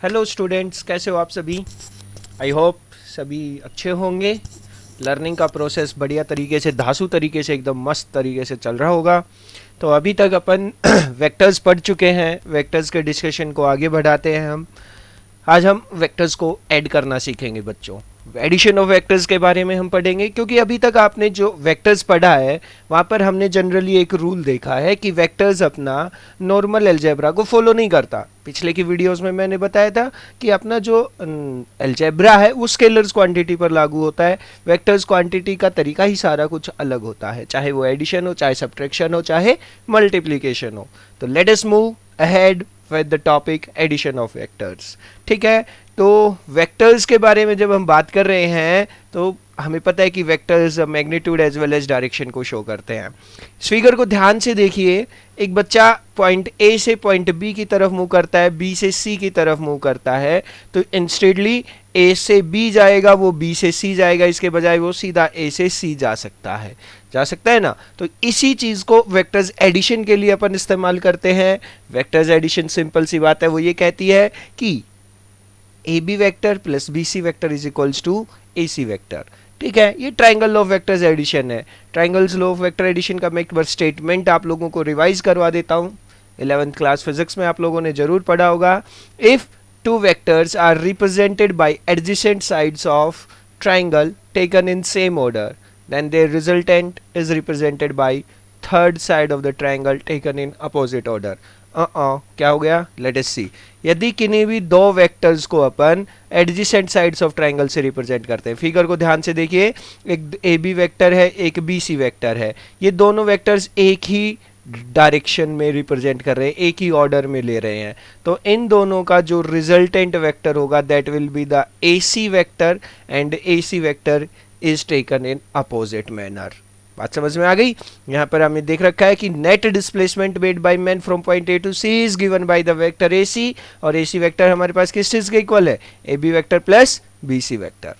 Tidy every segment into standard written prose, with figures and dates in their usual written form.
Hello students, कैसे हो आप सभी। आई होप सभी अच्छे होंगे। लर्निंग का प्रोसेस बढ़िया तरीके से, धांसू तरीके से, एकदम मस्त तरीके से चल रहा होगा। तो अभी तक अपन वेक्टर्स पढ़ चुके हैं। वेक्टर्स के डिस्कशन को आगे बढ़ाते हैं हम। आज हम वेक्टर्स को ऐड करना सीखेंगे बच्चों। एडिशन ऑफ वेक्टर्स के बारे में हम पढ़ेंगे, क्योंकि अभी तक आपने जो वेक्टर्स पढ़ा है वहाँ पर हमने जनरली एक रूल देखा है कि वेक्टर्स अपना नॉर्मल अलजेब्रा को फॉलो नहीं करता। पिछले की वीडियोस में मैंने बताया था कि अपना जो अलजेब्रा है वो स्केलर्स क्वांटिटी पर लागू होता है। वेक्टर्स क्वांटिटी का तरीका ही सारा कुछ अलग होता है, चाहे वो एडिशन हो, चाहे सब्ट्रैक्शन हो, चाहे मल्टीप्लिकेशन हो। तो let us move ahead with the topic addition of vectors. ठीक है, तो वेक्टर्स के बारे में जब हम बात कर रहे हैं तो हमें पता है कि vectors magnitude as well as direction को शो करते हैं। इस फिगर को ध्यान से देखिए। एक बच्चा पॉइंट ए से पॉइंट बी की तरफ मूव करता है, बी से सी की तरफ मूव करता है, तो इंस्टेडली ए से बी जाएगा, वो बी से सी जाएगा, इसके बजाय वो सीधा ए से सी जा सकता है ना। तो इसी चीज को वेक्टर्स एडिशन के लिए अपन इस्तेमाल करते हैं। वेक्टर्स एडिशन सिंपल सी बात है, वो ये कहती है कि A B vector plus B C vector is equals to A C vector. ठीक है, ये triangle law of vectors addition है। Triangles law of vector addition का मैं एक बार स्टेटमेंट आप लोगों को रिवाइज करवा देता हूँ। 11th क्लास फिजिक्स में आप लोगों ने जरूर पढ़ा होगा। If two vectors are represented by adjacent sides of triangle taken in same order, then their resultant is represented by third side of the triangle taken in opposite order। क्या हो गया, लेट अस सी। यदि किन्हीं भी दो vectors को अपन adjacent sides of triangle से represent करते हैं, फिगर को ध्यान से देखिए। एक ए बी वेक्टर है, एक बी सी वेक्टर है। ये दोनों वेक्टर्स एक ही डायरेक्शन में रिप्रेजेंट कर रहे हैं, एक ही ऑर्डर में ले रहे हैं। तो इन दोनों का जो रिजल्टेंट वेक्टर होगा that will be the A C vector, and A C vector is taken in opposite manner. बात समझ में आ गई। यहाँ पर हमें देख रखा है कि net displacement made by man from point A to C is given by the vector A C, और ए सी वेक्टर हमारे पास किस चीज के इक्वल है, A B vector plus B C vector.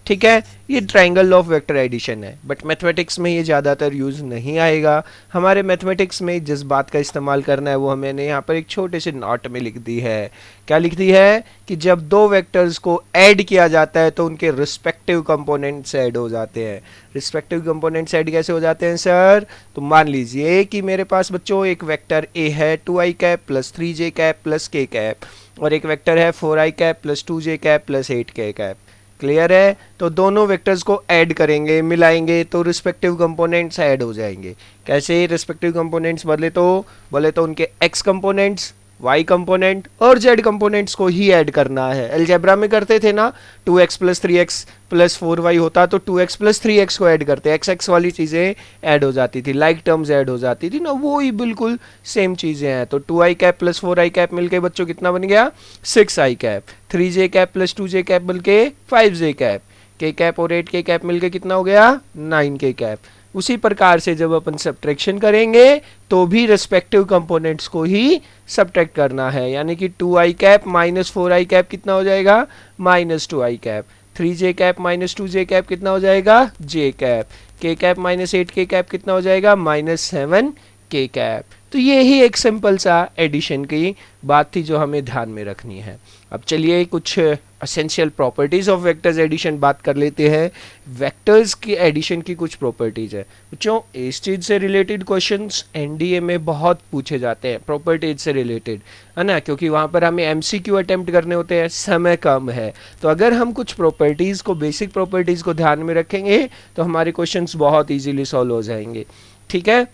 ठीक है, ये triangle law of vector addition है, बट मैथमेटिक्स में ये ज़्यादातर यूज़ नहीं आएगा। हमारे मैथमेटिक्स में जिस बात का इस्तेमाल करना है वो मैंने यहाँ पर एक छोटे से नोट में लिख दी है। क्या लिख दी है कि जब दो वेक्टर्स को ऐड किया जाता है तो उनके रिस्पेक्टिव कंपोनेंट्स ऐड हो जाते हैं। रिस्पेक्टिव कंपोनेंट्स ऐड कैसे हो जाते हैं सर? तो मान लीजिए कि मेरे पास बच्चों एक वेक्टर ए है 2i cap plus 3j cap plus k cap, और एक वेक्टर है 4i cap plus 2j cap plus 8k cap. Clear है? तो दोनों वेक्टर्स को ऐड करेंगे, मिलाएंगे, तो रिस्पेक्टिव कंपोनेंट्स ऐड हो जाएंगे। कैसे रिस्पेक्टिव कंपोनेंट्स? बोले तो उनके x कंपोनेंट्स, y कंपोनेंट और z कंपोनेंट्स को ही ऐड करना है। अलजेब्रा में करते थे ना, 2x plus 3x plus 4y होता तो 2x प्लस 3x को ऐड करते, एक्स एक्स वाली चीज़ें ऐड हो जाती थी, लाइक टर्म्स ऐड हो जाती थी ना, वो ही बिल्कुल सेम चीज़ें हैं। तो 2i cap plus 4i cap मिलके बच्चों कितना बन गया, 6i cap. 3j cap plus 2j cap मिलके 5j कैप। k कैप और 8k कैप मिलके कितना हो गया, 9k कैप। उसी प्रकार से जब अपन सब्ट्रैक्शन करेंगे तो भी रिस्पेक्टिव कंपोनेंट्स को ही सब्ट्रैक्ट करना है, यानी कि 2i cap minus 4i cap कितना हो जाएगा, minus 2i cap. 3j cap minus 2j cap कितना हो जाएगा, j cap. k cap minus 8k cap कितना हो जाएगा, माइनस 7k कैप। तो ये ही एक सिंपल सा एडिशन की बात थी जो हमें ध्यान में रखनी है। अब चलिए कुछ essential properties of vectors addition बात कर लेते हैं। वेक्टर्स की एडिशन की कुछ प्रॉपर्टीज है बच्चों। इस चीज से रिलेटेड क्वेश्चंस एनडीए में बहुत पूछे जाते हैं, प्रॉपर्टीज से रिलेटेड, है ना, क्योंकि वहां पर हमें एमसीक्यू अटेम्प्ट करने होते हैं, समय कम है। तो अगर हम कुछ प्रॉपर्टीज को, बेसिक प्रॉपर्टीज को ध्यान में रखेंगे तो हमारे क्वेश्चंस बहुत ईजिली सॉल्व हो जाएंगे। ठीक है,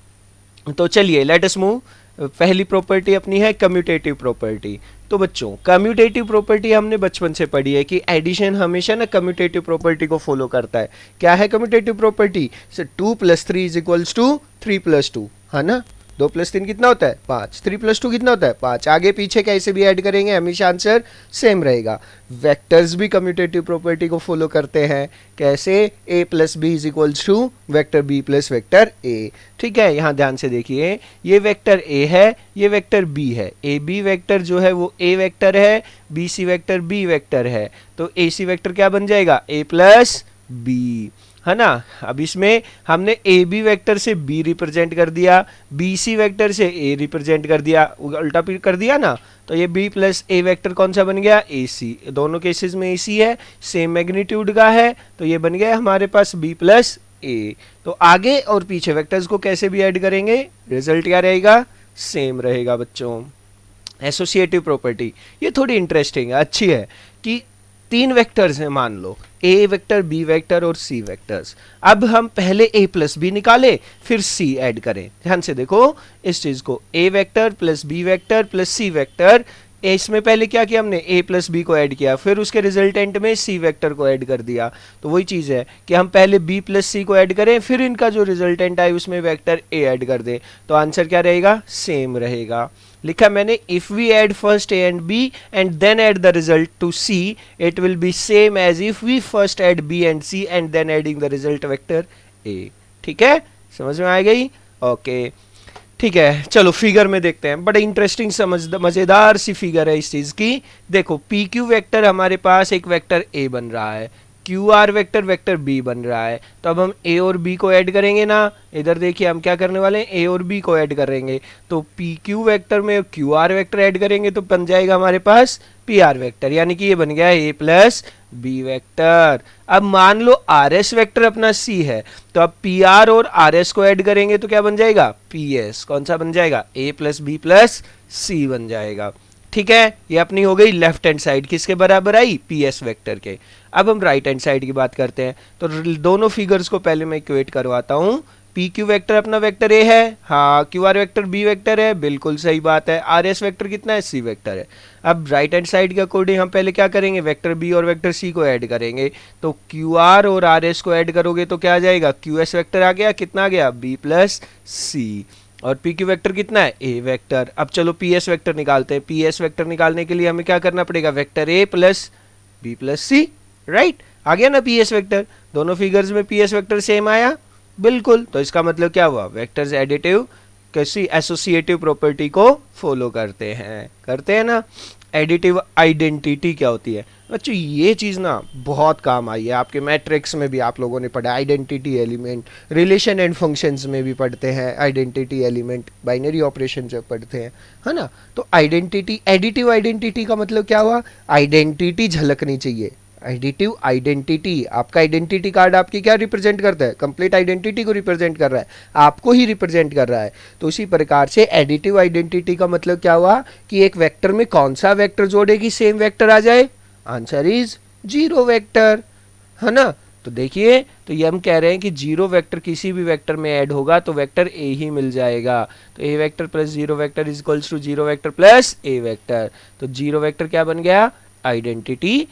तो चलिए लेट अस मूव। पहली प्रॉपर्टी अपनी है कम्यूटेटिव प्रॉपर्टी। तो बच्चों कम्यूटेटिव प्रॉपर्टी हमने बचपन से पढ़ी है कि एडिशन हमेशा ना कम्यूटेटिव प्रॉपर्टी को फॉलो करता है। क्या है commutative property? 2 plus 3 is equals to 3 plus 2, है ना। 2 प्लस 3 कितना होता है, 5। 3 प्लस 2 कितना होता है, 5। आगे पीछे कैसे भी ऐड करेंगे हमेशा आंसर सेम रहेगा। वेक्टर्स भी कम्यूटेटिव प्रॉपर्टी को फॉलो करते हैं। कैसे? a plus b is equals to vector b plus vector a। ठीक है, यहाँ ध्यान से देखिए, ये वेक्टर a है, ये वेक्टर b है। ए बी वेक्टर जो है वो a वेक्टर है, B C vector b vector है। तो ए सी वेक्टर क्या बन जाएगा, a प्लस b। है ना। अब इसमें हमने ए बी वेक्टर से बी रिप्रेजेंट कर दिया, बी सी वेक्टर से ए रिप्रेजेंट कर दिया, उल्टा फिर कर दिया ना, तो ये बी प्लस ए वेक्टर कौन सा बन गया, ए सी। दोनों केसेस में ए सी है, सेम मैग्नीट्यूड का है, तो ये बन गया हमारे पास बी प्लस ए। तो आगे और पीछे वेक्टर्स को कैसे भी ऐड करेंगे, रिजल्ट क्या रहेगा, सेम रहेगा बच्चों। एसोसिएटिव प्रॉपर्टी ये थोड़ी इंटरेस्टिंग है, अच्छी है कि तीन वेक्टर्स हैं, मान लो ए वेक्टर, बी वेक्टर और सी वेक्टर्स। अब हम पहले ए प्लस बी निकाले, फिर सी ऐड करें। ध्यान से देखो इस चीज को, A vector plus B vector plus C vector. इसमें पहले क्या किया हमने, ए प्लस बी को ऐड किया, फिर उसके रिजल्टेंट में सी वेक्टर को ऐड कर दिया। तो वही चीज है कि हम पहले बी प्लस सी को ऐड करें, फिर इनका जो रिजल्टेंट आए उसमें वेक्टर ए ऐड कर दे, तो आंसर क्या रहेगा, सेम रहेगा। लिखा मैंने, if we add first A and B and then add the result to C, it will be same as if we first add B and C and then adding the result vector A. ठीक है, समझ में आ गई, okay ठीक है। चलो figure में देखते हैं, बड़ा इंटरेस्टिंग मजेदार सी फिगर है इस चीज की। देखो पी क्यू वेक्टर हमारे पास एक वेक्टर ए बन रहा है, Q R vector vector B बन रहा है, तो अब हम ए और बी को ऐड करेंगे ना। इधर देखिए हम क्या करने वाले हैं, ए और बी को ऐड करेंगे, तो पी क्यू वेक्टर में क्यू आर वेक्टर ऐड करेंगे तो बन जाएगा हमारे पास पी आर वेक्टर, यानी कि ये बन गया ए प्लस बी वेक्टर। अब मान लो आर एस वेक्टर अपना सी है, तो अब पी आर और आर एस को ऐड करेंगे तो क्या बन जाएगा, पी एस। कौन सा बन जाएगा, ए प्लस बी प्लस सी बन जाएगा। ठीक है, ये अपनी हो गई लेफ्ट हैंड साइड, किसके बराबर आई, पी एस वेक्टर के। अब हम राइट हैंड साइड की बात करते हैं, तो दोनों फिगर्स को पहले मैं इक्वेट करवाता हूं। पी क्यू वेक्टर अपना वेक्टर ए है, हाँ, Q R vector B vector है, बिल्कुल सही बात है, आर एस वेक्टर कितना है, सी वेक्टर है। अब राइट हैंड साइड के अकॉर्डिंग हम पहले क्या करेंगे, वेक्टर बी और वेक्टर सी को ऐड करेंगे, तो क्यू आर और आर एस को ऐड करोगे तो क्या आ जाएगा, क्यू एस वेक्टर आ गया, कितना आ गया, बी प्लस सी, और पी क्यू वेक्टर कितना है, ए वेक्टर। अब चलो पी एस वेक्टर निकालते हैं। पी एस वेक्टर निकालने के लिए हमें क्या करना पड़ेगा, vector A plus B plus C, right, आ गया ना पी एस वेक्टर। दोनों फिगर्स में पी एस वेक्टर सेम आया, बिल्कुल, तो इसका मतलब क्या हुआ, वेक्टर्स एडिटिव कैसी एसोसिएटिव प्रॉपर्टी को फॉलो करते हैं ना। एडिटिव आइडेंटिटी क्या होती है बच्चों, ये चीज़ ना बहुत काम आई है, आपके मैट्रिक्स में भी आप लोगों ने पढ़ा, identity element, relation and functions में भी पढ़ते हैं आइडेंटिटी एलिमेंट, बाइनरी ऑपरेशन जब पढ़ते हैं, है ना। तो आइडेंटिटी, एडिटिव आइडेंटिटी का मतलब क्या हुआ, आइडेंटिटी झलकनी चाहिए। एडिटिव आइडेंटिटी, आपका आइडेंटिटी कार्ड आपकी क्या रिप्रेजेंट करता है, कंप्लीट आइडेंटिटी को रिप्रेजेंट कर रहा है, आपको ही रिप्रेजेंट कर रहा है। तो इसी प्रकार से एडिटिव आइडेंटिटी का मतलब क्या हुआ कि एक वेक्टर में कौन सा वेक्टर जोड़ेगी सेम वेक्टर आ जाए, आंसर इज जीरो वेक्टर, है ना। तो देखिए, तो ये हम कह रहे हैं कि जीरो वेक्टर किसी भी वेक्टर में ऐड होगा तो वेक्टर ए ही मिल जाएगा, तो A vector plus zero vector is equals to zero vector plus A vector. तो जीरो वेक्टर क्या बन गया, आइडेंटिटी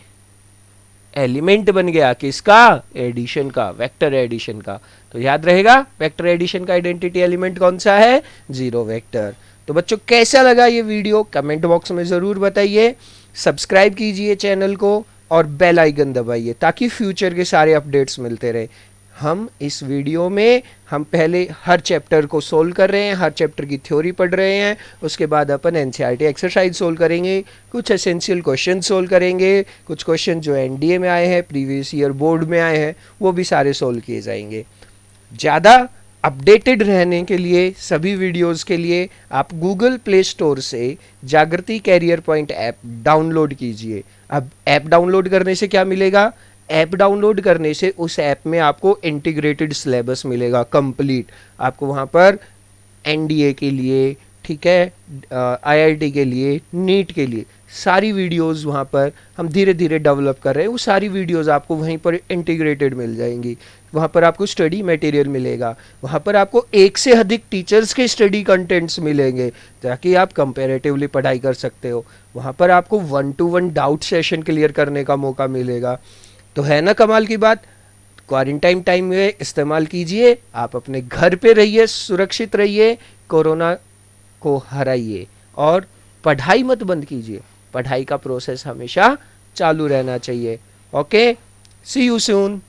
एलिमेंट बन गया, किसका, एडिशन का, वेक्टर एडिशन का। तो याद रहेगा वेक्टर एडिशन का आइडेंटिटी एलिमेंट कौन सा है, जीरो वेक्टर। तो बच्चों कैसा लगा ये वीडियो कमेंट बॉक्स में ज़रूर बताइए, सब्सक्राइब कीजिए चैनल को और बेल आइकन दबाइए ताकि फ्यूचर के सारे अपडेट्स मिलते रहे। हम इस वीडियो में हम पहले हर चैप्टर को सोल्व कर रहे हैं, हर चैप्टर की थ्योरी पढ़ रहे हैं, उसके बाद अपन एनसीईआरटी एक्सरसाइज सोल्व करेंगे, कुछ एसेंशियल क्वेश्चन सोल्व करेंगे, कुछ क्वेश्चन जो एनडीए में आए हैं, प्रीवियस ईयर बोर्ड में आए हैं, वो भी सारे सोल्व किए जाएंगे। ज़्यादा अपडेटेड रहने के लिए सभी वीडियोस के लिए आप गूगल प्ले स्टोर से जागृति कैरियर पॉइंट ऐप डाउनलोड कीजिए। अब ऐप डाउनलोड करने से क्या मिलेगा, ऐप डाउनलोड करने से उस ऐप में आपको इंटीग्रेटेड सिलेबस मिलेगा कंप्लीट, आपको वहाँ पर एनडीए के लिए, ठीक है, आईआईटी के लिए, नीट के लिए सारी वीडियोस वहाँ पर हम धीरे धीरे डेवलप कर रहे हैं, वो सारी वीडियोस आपको वहीं पर इंटीग्रेटेड मिल जाएंगी। वहाँ पर आपको स्टडी मटेरियल मिलेगा, वहाँ पर आपको एक से अधिक टीचर्स के स्टडी कंटेंट्स मिलेंगे ताकि आप कंपैरेटिवली पढ़ाई कर सकते हो। वहाँ पर आपको 1-to-1 डाउट सेशन क्लियर करने का मौका मिलेगा। तो है ना कमाल की बात, क्वारंटाइन टाइम में इस्तेमाल कीजिए, आप अपने घर पे रहिए, सुरक्षित रहिए, कोरोना को हराइए और पढ़ाई मत बंद कीजिए, पढ़ाई का प्रोसेस हमेशा चालू रहना चाहिए। Okay, see you soon.